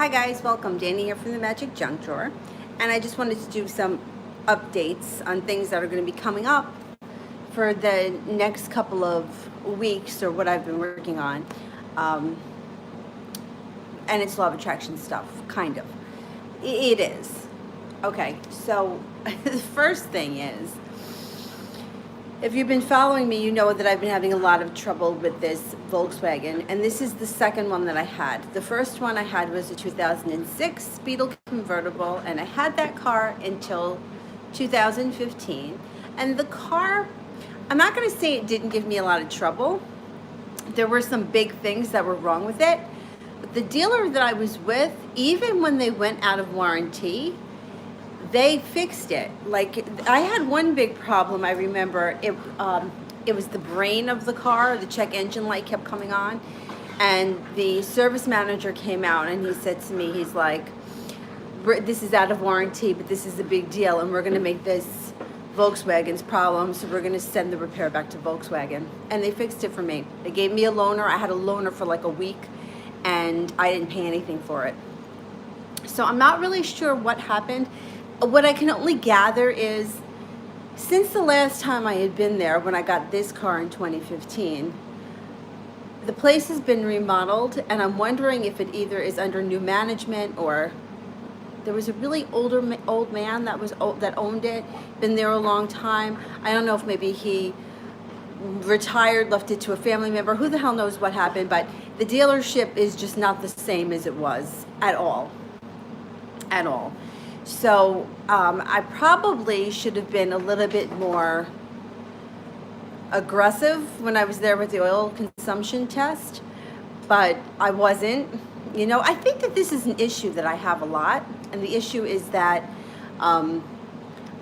Hi guys, welcome. Danny here from the Magic Junk Drawer, and I just wanted to do some updates on things that are going to be coming up for the next couple of weeks or what I've been working on. Um, and it's law of attraction stuff, kind of. It is. Okay, so the first thing is, if you've been following me, you know that I've been having a lot of trouble with this Volkswagen, and this is the second one that I had. The first one I had was a 2006 Beetle convertible, and I had that car until 2015. And the car, I'm not going to say it didn't give me a lot of trouble. There were some big things that were wrong with it. But the dealer that I was with, even when they went out of warranty, they fixed it. Like, I had one big problem. I remember it was the brain of the car. The check engine light kept coming on, and the service manager came out and he said to me, he's like, "This is out of warranty, but this is a big deal, and we're going to make this Volkswagen's problem, so we're going to send the repair back to Volkswagen." And they fixed it for me. They gave me a loaner. I had a loaner for like a week, and I didn't pay anything for it. So I'm not really sure what happened. What I can only gather is, since the last time I had been there, when I got this car in 2015, the place has been remodeled, and I'm wondering if it either is under new management, or there was a really old man that owned it, been there a long time. I don't know if maybe he retired, left it to a family member. Who the hell knows what happened, but the dealership is just not the same as it was at all. At all. So I probably should have been a little bit more aggressive when I was there with the oil consumption test, but I wasn't. You know, I think that this is an issue that I have a lot, and the issue is that I'm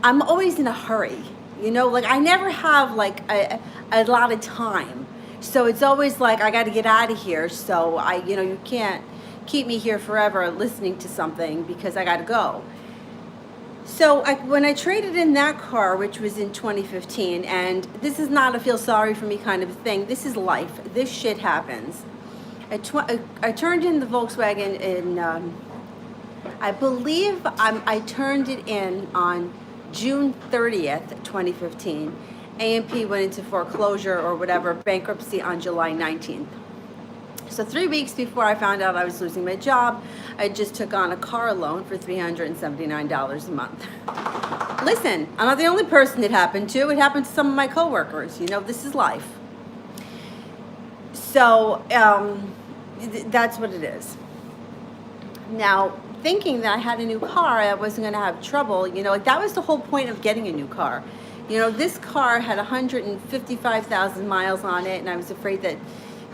always in a hurry. You know, like I never have like a lot of time, so it's always like I got to get out of here. So you can't keep me here forever listening to something because I got to go. So when I traded in that car, which was in 2015, and this is not a feel sorry for me kind of thing, this is life. This shit happens. I turned in the Volkswagen in, I believe I turned it in on June 30th, 2015. A&P went into foreclosure or whatever, bankruptcy on July 19th. So 3 weeks before I found out I was losing my job, I just took on a car loan for $379 a month. Listen, I'm not the only person it happened to. It happened to some of my coworkers. You know, this is life. So that's what it is. Now, thinking that I had a new car, I wasn't going to have trouble. You know, like that was the whole point of getting a new car. You know, this car had 155,000 miles on it, and I was afraid that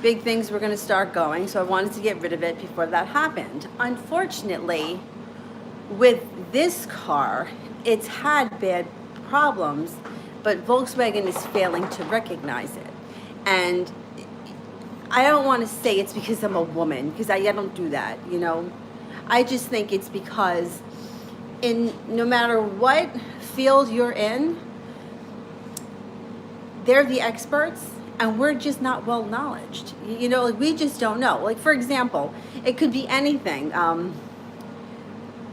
big things were going to start going, so I wanted to get rid of it before that happened. Unfortunately, with this car, it's had bad problems, but Volkswagen is failing to recognize it. And I don't want to say it's because I'm a woman, because I don't do that, you know. I just think it's because no matter what field you're in, they're the experts, and we're just not well knowledged. You know, like we just don't know. Like, for example, it could be anything.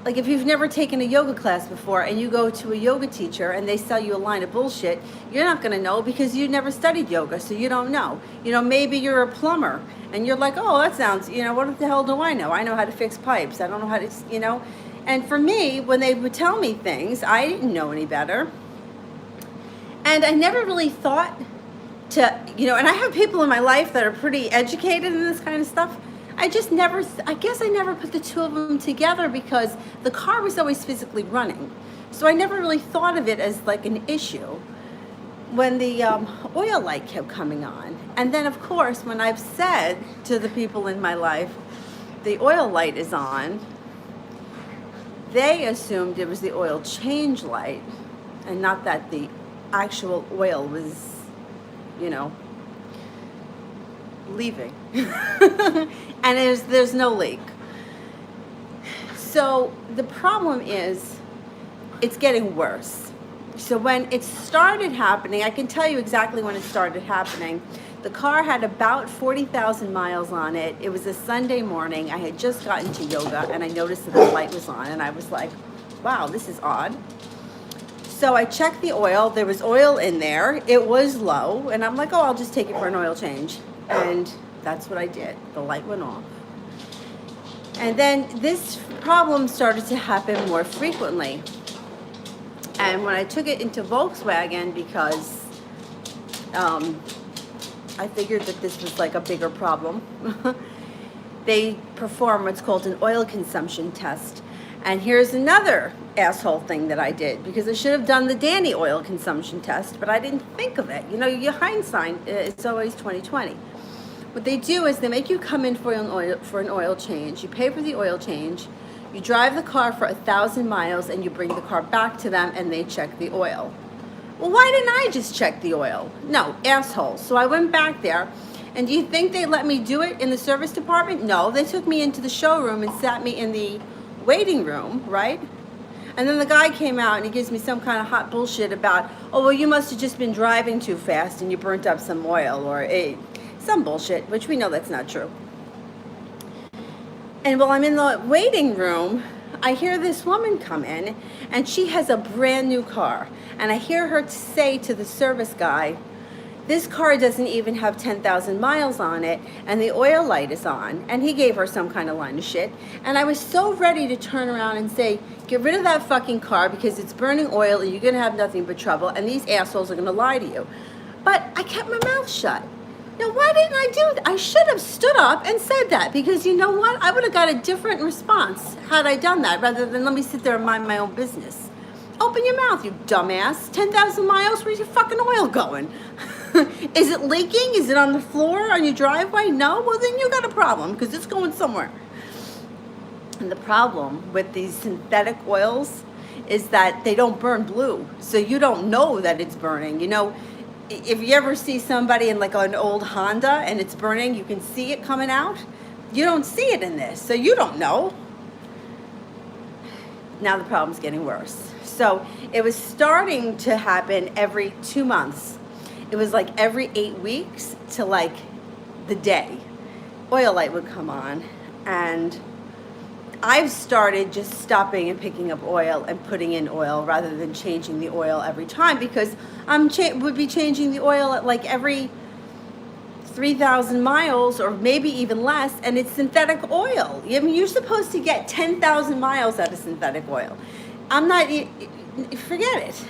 Like if you've never taken a yoga class before and you go to a yoga teacher and they sell you a line of bullshit, you're not going to know because you never studied yoga, so you don't know. You know, maybe you're a plumber and you're like, oh, that sounds, you know, what the hell do I know? I know how to fix pipes. I don't know how to, you know. And for me, when they would tell me things, I didn't know any better. And I never really thought to, you know, and I have people in my life that are pretty educated in this kind of stuff. I guess I never put the two of them together because the car was always physically running. So I never really thought of it as like an issue when the oil light kept coming on. And then, of course, when I've said to the people in my life, the oil light is on, they assumed it was the oil change light and not that the actual oil was, you know, leaving. And there's no leak. So the problem is it's getting worse. So when it started happening, I can tell you exactly when it started happening. The car had about 40,000 miles on it. It was a Sunday morning. I had just gotten to yoga and I noticed that the light was on and I was like, wow, this is odd. So I checked the oil. There was oil in there. It was low and I'm like, oh, I'll just take it for an oil change. And that's what I did. The light went off. And then this problem started to happen more frequently. And when I took it into Volkswagen, because I figured that this was like a bigger problem, they perform what's called an oil consumption test. And here's another asshole thing that I did, because I should have done the Danny oil consumption test, but I didn't think of it. You know, your hindsight, it's always 20/20. What they do is they make you come in for an oil change. You pay for the oil change. You drive the car for 1,000 miles and you bring the car back to them and they check the oil. Well, why didn't I just check the oil? No, assholes. So I went back there, and do you think they let me do it in the service department? No, they took me into the showroom and sat me in the waiting room, right? And then the guy came out and he gives me some kind of hot bullshit about, oh, well, you must have just been driving too fast and you burnt up some oil, or some bullshit, which we know that's not true. And while I'm in the waiting room, I hear this woman come in, and she has a brand new car. And I hear her say to the service guy, this car doesn't even have 10,000 miles on it, and the oil light is on. And he gave her some kind of line of shit. And I was so ready to turn around and say, get rid of that fucking car because it's burning oil and you're going to have nothing but trouble, and these assholes are going to lie to you. But I kept my mouth shut. Now, why didn't I do that? I should have stood up and said that, because you know what? I would have got a different response had I done that, rather than let me sit there and mind my own business. Open your mouth, you dumbass. 10,000 miles? Where's your fucking oil going? Is it leaking? Is it on the floor on your driveway? No? Well, then you got a problem, because it's going somewhere. And the problem with these synthetic oils is that they don't burn blue, so you don't know that it's burning. You know, if you ever see somebody in like an old Honda and it's burning, you can see it coming out. You don't see it in this, so you don't know. Now the problem's getting worse. So it was starting to happen every 2 months. It was like every 8 weeks to like the day. Oil light would come on, and I've started just stopping and picking up oil and putting in oil rather than changing the oil every time, because would be changing the oil at like every 3,000 miles or maybe even less, and it's synthetic oil. I mean, you're supposed to get 10,000 miles out of synthetic oil. Forget it.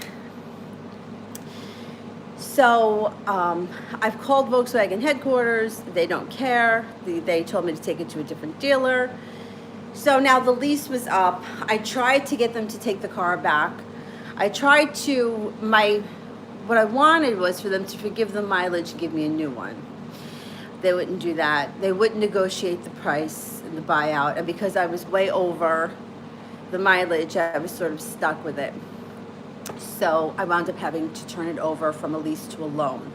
So I've called Volkswagen headquarters. They don't care. They told me to take it to a different dealer. So now the lease was up. I tried to get them to take the car back. What I wanted was for them to forgive the mileage and give me a new one. They wouldn't do that. They wouldn't negotiate the price and the buyout. And because I was way over the mileage, I was sort of stuck with it. So I wound up having to turn it over from a lease to a loan.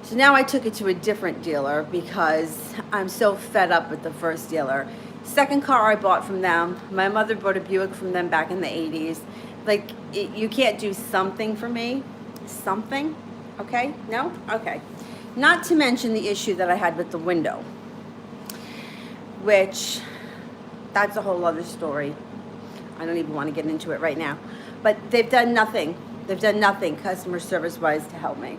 So now I took it to a different dealer because I'm so fed up with the first dealer. Second car I bought from them. My mother bought a Buick from them back in the 80s. Like, you can't do something for me? Something? Okay? No? Okay. Not to mention the issue that I had with the window, which, that's a whole other story. I don't even want to get into it right now. But they've done nothing. They've done nothing customer service-wise to help me.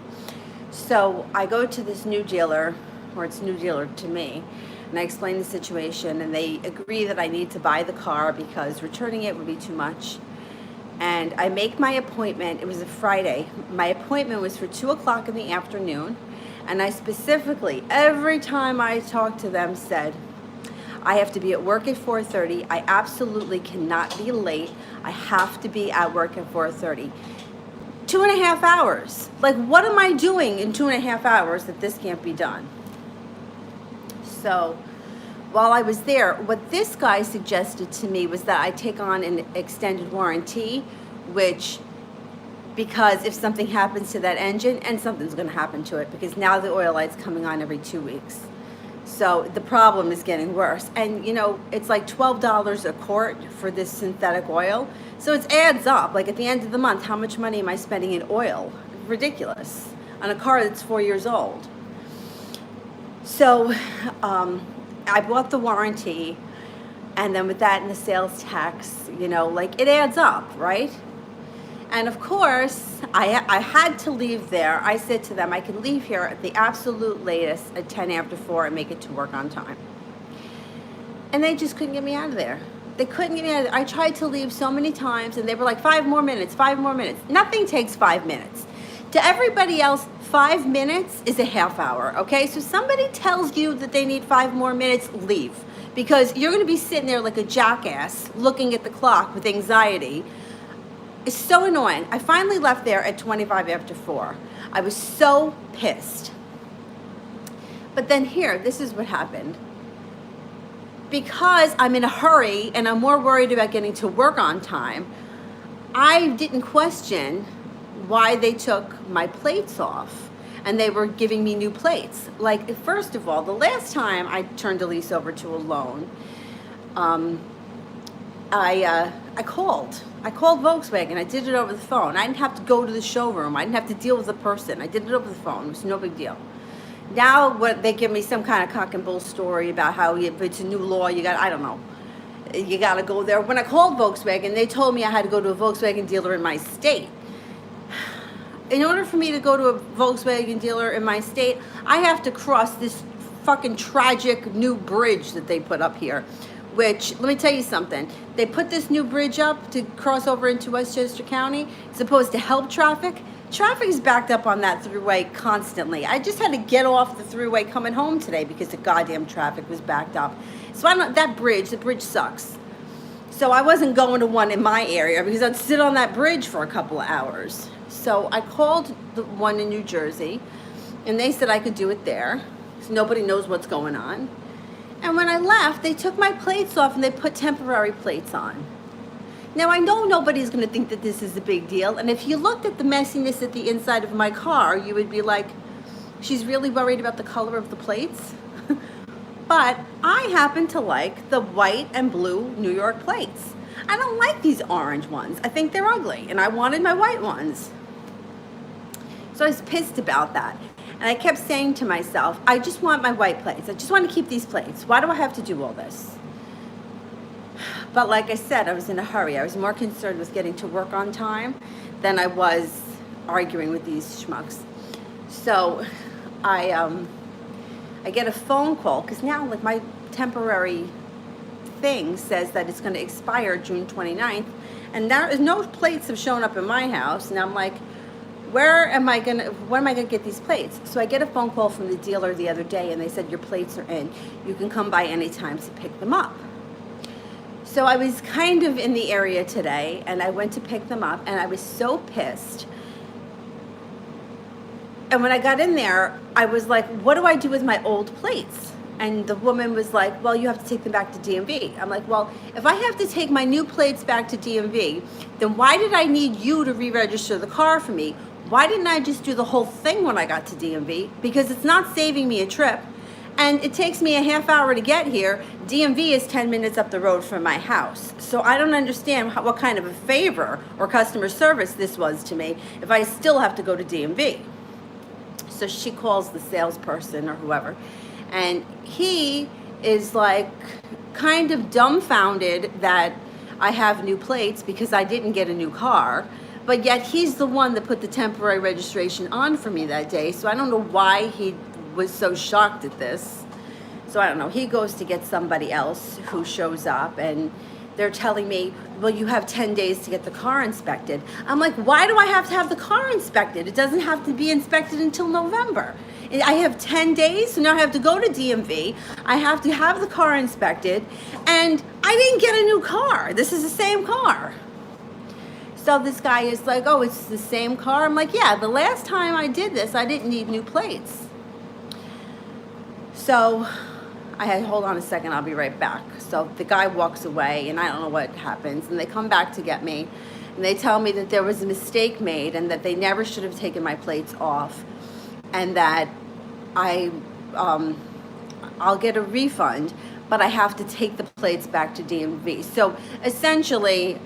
So I go to this new dealer, or it's new dealer to me, and I explain the situation, and they agree that I need to buy the car because returning it would be too much. And I make my appointment. It was a Friday. My appointment was for 2 o'clock in the afternoon, and I specifically, every time I talked to them, said, I have to be at work at 4:30. I absolutely cannot be late. I have to be at work at 4:30. 2.5 hours. Like, what am I doing in 2.5 hours that this can't be done? So while I was there, what this guy suggested to me was that I take on an extended warranty, which, because if something happens to that engine, and something's going to happen to it, because now the oil light's coming on every 2 weeks. So the problem is getting worse. And, you know, it's like $12 a quart for this synthetic oil. So it adds up. Like, at the end of the month, how much money am I spending in oil? Ridiculous. On a car that's 4 years old. So I bought the warranty, and then with that and the sales tax, like it adds up, right? And of course, I had to leave there. I said to them, I can leave here at the absolute latest at 10 after 4 and make it to work on time. And they just couldn't get me out of there. They couldn't get me out of there. I tried to leave so many times, and they were like, 5 more minutes, 5 more minutes. Nothing takes 5 minutes. To everybody else, 5 minutes is a half hour, okay? So somebody tells you that they need 5 more minutes, leave. Because you're gonna be sitting there like a jackass looking at the clock with anxiety. It's so annoying. I finally left there at 25 after 4. I was so pissed. But then this is what happened. Because I'm in a hurry and I'm more worried about getting to work on time, I didn't question why they took my plates off and they were giving me new plates. Like, first of all, the last time I turned a lease over to a loan, I called Volkswagen. I did it over the phone. I didn't have to go to the showroom. I didn't have to deal with the person. I did it over the phone. It was no big deal. Now they give me some kind of cock and bull story about how if it's a new law, you got to go there. When I called Volkswagen, they told me I had to go to a Volkswagen dealer in my state. In order for me to go to a Volkswagen dealer in my state, I have to cross this fucking tragic new bridge that they put up here. Which, let me tell you something, they put this new bridge up to cross over into Westchester County, supposed to help traffic. Traffic is backed up on that throughway constantly. I just had to get off the throughway coming home today because the goddamn traffic was backed up. So the bridge sucks. So I wasn't going to one in my area because I'd sit on that bridge for a couple of hours. So I called the one in New Jersey, and they said I could do it there. So nobody knows what's going on. And when I left, they took my plates off and they put temporary plates on. Now, I know nobody's going to think that this is a big deal. And if you looked at the messiness at the inside of my car, you would be like, she's really worried about the color of the plates. But I happen to like the white and blue New York plates. I don't like these orange ones. I think they're ugly, and I wanted my white ones. So I was pissed about that. And I kept saying to myself, I just want my white plates. I just want to keep these plates. Why do I have to do all this? But like I said, I was in a hurry. I was more concerned with getting to work on time than I was arguing with these schmucks. So I get a phone call, because now like my temporary thing says that it's going to expire June 29th, and no plates have shown up in my house. And I'm like, when am I gonna get these plates? So I get a phone call from the dealer the other day, and they said, your plates are in. You can come by anytime to pick them up. So I was kind of in the area today, and I went to pick them up, and I was so pissed. And when I got in there, I was like, what do I do with my old plates? And the woman was like, well, you have to take them back to DMV. I'm like, well, if I have to take my new plates back to DMV, then why did I need you to re-register the car for me? Why didn't I just do the whole thing when I got to DMV? Because it's not saving me a trip. And it takes me a half hour to get here. DMV is 10 minutes up the road from my house. So I don't understand what kind of a favor or customer service this was to me if I still have to go to DMV. So she calls the salesperson or whoever, and he is like kind of dumbfounded that I have new plates because I didn't get a new car, but yet he's the one that put the temporary registration on for me that day. So I don't know why he was so shocked at this. So I don't know. He goes to get somebody else who shows up, and they're telling me, well, you have 10 days to get the car inspected. I'm like, why do I have to have the car inspected? It doesn't have to be inspected until November. I have 10 days, so now I have to go to DMV. I have to have the car inspected, and I didn't get a new car. This is the same car. So this guy is like, oh, it's the same car? I'm like, yeah, the last time I did this, I didn't need new plates. So I had, hold on a second, I'll be right back. So the guy walks away, and I don't know what happens, and they come back to get me, and they tell me that there was a mistake made and that they never should have taken my plates off, and that I'll get a refund, but I have to take the plates back to DMV. So essentially,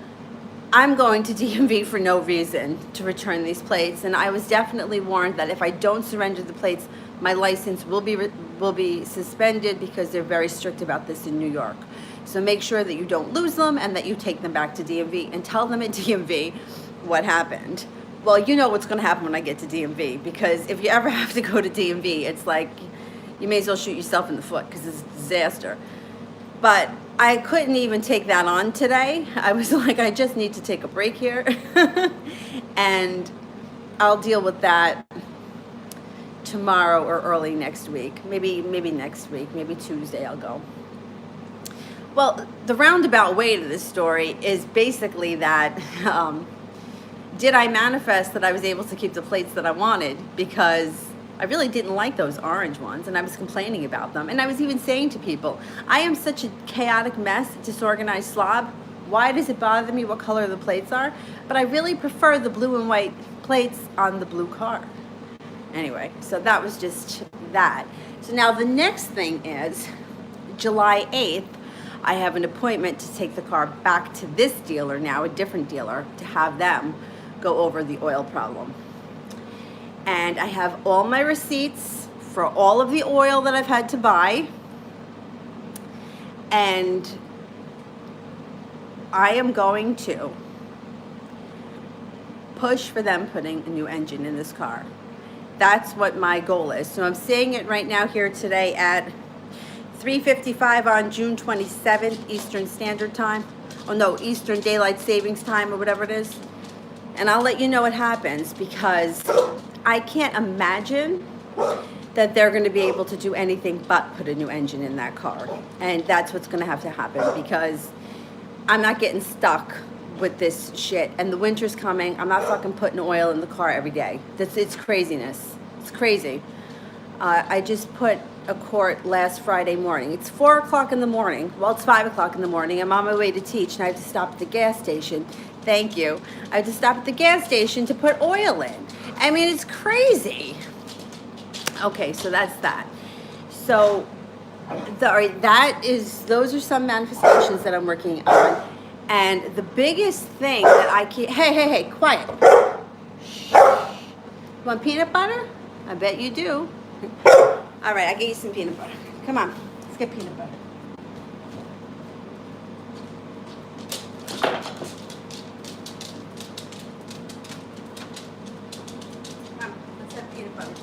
I'm going to DMV for no reason to return these plates, and I was definitely warned that if I don't surrender the plates my license will be suspended because they're very strict about this in New York. So make sure that you don't lose them and that you take them back to DMV and tell them at DMV what happened. Well, you know what's going to happen when I get to DMV, because if you ever have to go to DMV, it's like you may as well shoot yourself in the foot because it's a disaster. But I couldn't even take that on today. I was like, I just need to take a break here. And I'll deal with that tomorrow or early next week. Maybe next week, maybe Tuesday I'll go. Well, the roundabout way to this story is basically that did I manifest that I was able to keep the plates that I wanted, because I really didn't like those orange ones and I was complaining about them. And I was even saying to people, I am such a chaotic mess, disorganized slob. Why does it bother me what color the plates are? But I really prefer the blue and white plates on the blue car. Anyway, so that was just that. So now the next thing is July 8th, I have an appointment to take the car back to this dealer now, a different dealer, to have them go over the oil problem. And I have all my receipts for all of the oil that I've had to buy. And I am going to push for them putting a new engine in this car. That's what my goal is. So I'm saying it right now here today at 3:55 on June 27th, Eastern Standard Time. Oh no, Eastern Daylight Savings Time or whatever it is. And I'll let you know what happens, because I can't imagine that they're going to be able to do anything but put a new engine in that car. And that's what's going to have to happen, because I'm not getting stuck with this shit. And the winter's coming. I'm not fucking putting oil in the car every day. It's craziness. It's crazy. I just put a quart last Friday morning. It's 4 o'clock in the morning. Well, it's 5 o'clock in the morning. I'm on my way to teach, and I have to stop at the gas station. Thank you. I have to stop at the gas station to put oil in. I mean, it's crazy. Okay, so that's that. So those are some manifestations that I'm working on. And the biggest thing that I can't, hey, quiet. Shh. You want peanut butter? I bet you do. All right, I'll get you some peanut butter. Come on, let's get peanut butter. Come on, let's have peanut butter.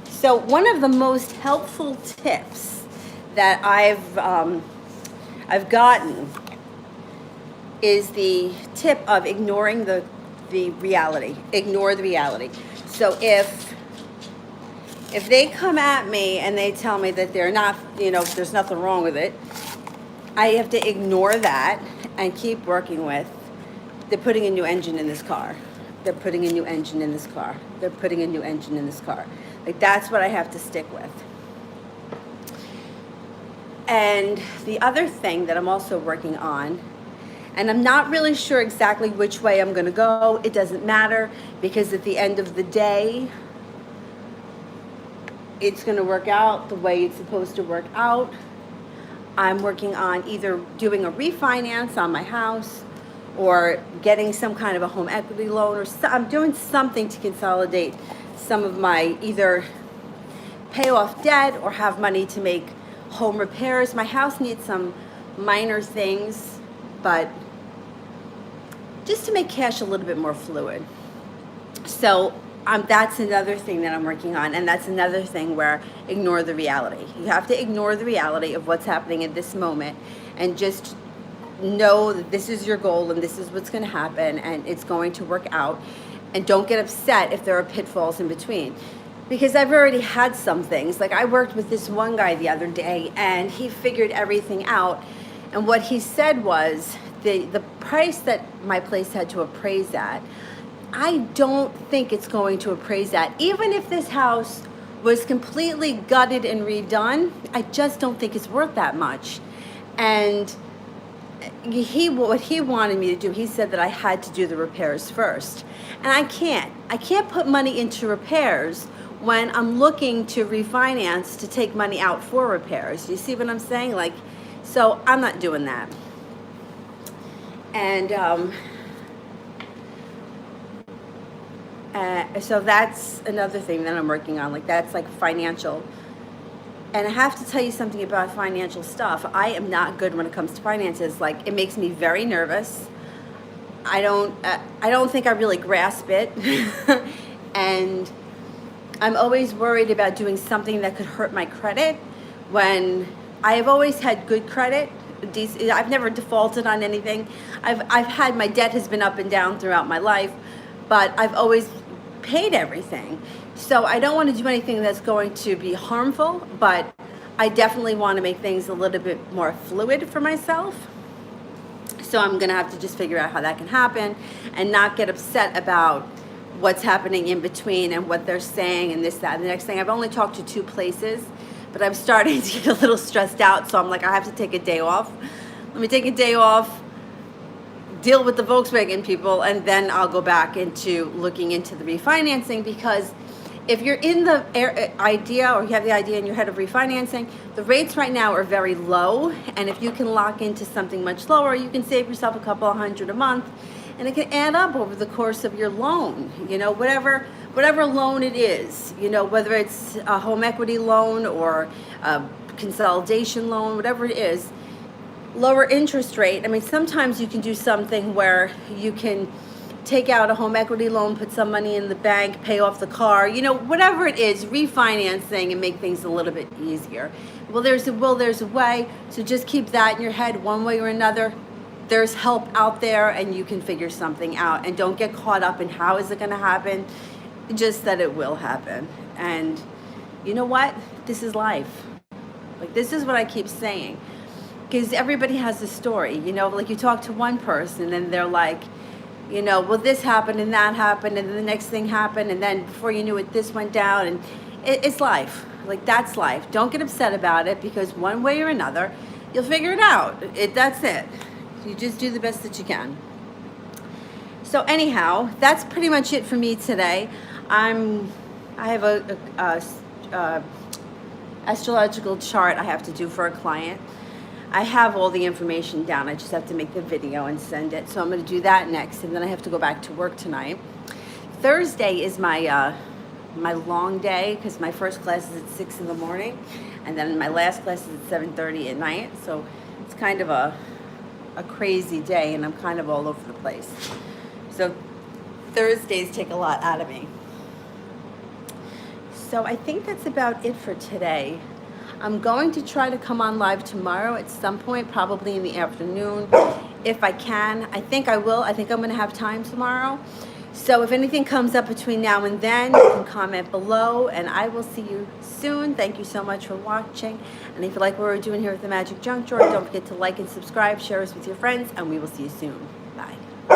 So one of the most helpful tips that I've gotten is the tip of ignoring the reality. Ignore the reality. So if they come at me and they tell me that they're not, there's nothing wrong with it, I have to ignore that and keep working with, they're putting a new engine in this car. They're putting a new engine in this car. They're putting a new engine in this car. Like, that's what I have to stick with. And the other thing that I'm also working on, and I'm not really sure exactly which way I'm going to go. It doesn't matter, because at the end of the day, it's going to work out the way it's supposed to work out. I'm working on either doing a refinance on my house or getting some kind of a home equity loan, or I'm doing something to consolidate some of my, either pay off debt or have money to make home repairs. My house needs some minor things, but just to make cash a little bit more fluid. So that's another thing that I'm working on, and that's another thing where ignore the reality. You have to ignore the reality of what's happening at this moment and just know that this is your goal and this is what's going to happen and it's going to work out. And don't get upset if there are pitfalls in between, because I've already had some things. Like, I worked with this one guy the other day and he figured everything out, and what he said was the price that my place had to appraise at, I don't think it's going to appraise at. Even if this house was completely gutted and redone, I just don't think it's worth that much. And what he wanted me to do, he said that I had to do the repairs first. And I can't put money into repairs when I'm looking to refinance to take money out for repairs. You see what I'm saying? Like, so I'm not doing that. So that's another thing that I'm working on. Like that's like financial. And I have to tell you something about financial stuff. I am not good when it comes to finances. Like it makes me very nervous. I don't think I really grasp it. And I'm always worried about doing something that could hurt my credit when I have always had good credit. I've never defaulted on anything. I've had, my debt has been up and down throughout my life, but I've always paid everything. So I don't want to do anything that's going to be harmful, but I definitely want to make things a little bit more fluid for myself. So I'm going to have to just figure out how that can happen and not get upset about what's happening in between and what they're saying and this, that, and the next thing. I've only talked to 2 places, but I'm starting to get a little stressed out. So I'm like, I have to take a day off. Let me take a day off, deal with the Volkswagen people, and then I'll go back into looking into the refinancing, because if you're in the idea, or you have the idea in your head of refinancing, the rates right now are very low, and if you can lock into something much lower, you can save yourself a couple of $100 a month, and it can add up over the course of your loan. You know, whatever loan it is, you know, whether it's a home equity loan or a consolidation loan, whatever it is, lower interest rate. I mean, sometimes you can do something where you can take out a home equity loan, put some money in the bank, pay off the car, you know, whatever it is, refinancing and make things a little bit easier. Well, there's a way, so just keep that in your head one way or another. There's help out there and you can figure something out, and don't get caught up in how is it going to happen, just that it will happen. And you know what? This is life. Like, this is what I keep saying, because everybody has a story, you know, like you talk to one person and they're like, you know, well, this happened and that happened and then the next thing happened, and then before you knew it, this went down, and it's life. Like, that's life. Don't get upset about it, because one way or another, you'll figure it out. That's it. You just do the best that you can. So anyhow, that's pretty much it for me today. I have a astrological chart I have to do for a client. I have all the information down. I just have to make the video and send it. So I'm going to do that next, and then I have to go back to work tonight. Thursday is my my long day, because my first class is at 6 in the morning, and then my last class is at 7:30 at night. So it's kind of a crazy day, and I'm kind of all over the place. So Thursdays take a lot out of me. So I think that's about it for today. I'm going to try to come on live tomorrow at some point, probably in the afternoon, if I can. I think I will. I think I'm going to have time tomorrow. So if anything comes up between now and then, you can comment below, and I will see you soon. Thank you so much for watching. And if you like what we're doing here with the Magic Junk Drawer, don't forget to like and subscribe, share us with your friends, and we will see you soon. Bye.